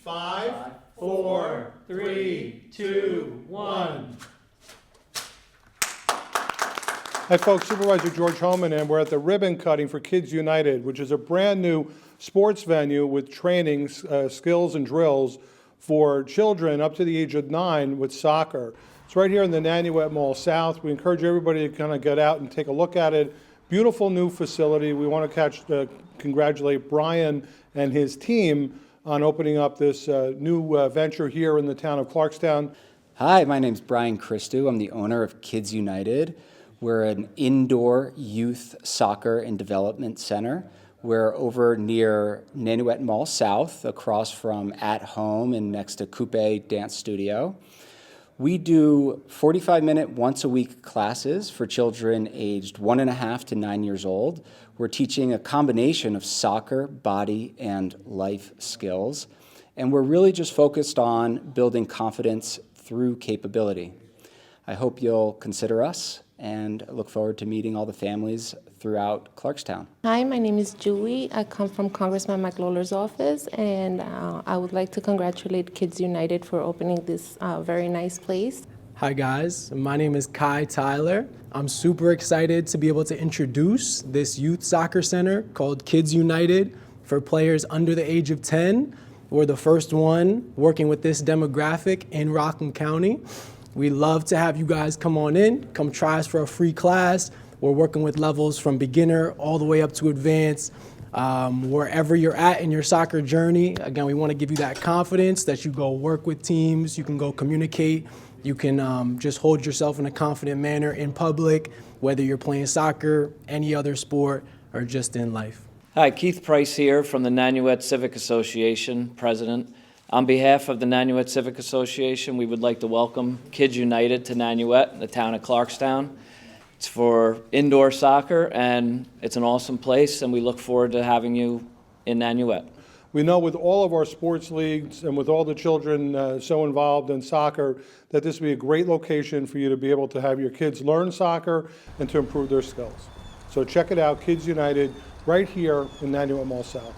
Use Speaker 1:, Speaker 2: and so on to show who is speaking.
Speaker 1: 5, 4, 3, 2, 1. Hi folks, Supervisor George Homan, and we're at the ribbon cutting for Kids United, which is a brand new sports venue with trainings, skills and drills for children up to the age of 9 with soccer. It's right here in the Nanuet Mall South. We encourage everybody to kind of get out and take a look at it. Beautiful new facility. We want to congratulate Brian and his team on opening up this new venture here in the town of Clarkstown.
Speaker 2: Hi, my name's Brian Christou. I'm the owner of Kids United. We're an indoor youth soccer and development center. We're over near Nanuet Mall South, across from At Home and next to Coupe Dance Studio. We do 45-minute once-a-week classes for children aged 1.5 to 9 years old. We're teaching a combination of soccer, body, and life skills. And we're really just focused on building confidence through capability. I hope you'll consider us and look forward to meeting all the families throughout Clarkstown.
Speaker 3: Hi, my name is Julie. I come from Congressman McLawler's office, and I would like to congratulate Kids United for opening this very nice place.
Speaker 4: Hi guys, my name is Kai Tyler. I'm super excited to be able to introduce this youth soccer center called Kids United for players under the age of 10. We're the first one working with this demographic in Rockland County. We'd love to have you guys come on in, come try us for a free class. We're working with levels from beginner all the way up to advanced. Wherever you're at in your soccer journey, again, we want to give you that confidence that you go work with teams, you can go communicate, you can just hold yourself in a confident manner in public, whether you're playing soccer, any other sport, or just in life.
Speaker 5: Hi, Keith Price here from the Nanuet Civic Association, President. On behalf of the Nanuet Civic Association, we would like to welcome Kids United to Nanuet, the town of Clarkstown. It's for indoor soccer, and it's an awesome place, and we look forward to having you in Nanuet.
Speaker 1: We know with all of our sports leagues and with all the children so involved in soccer that this would be a great location for you to be able to have your kids learn soccer and to improve their skills. So check it out, Kids United, right here in Nanuet Mall South.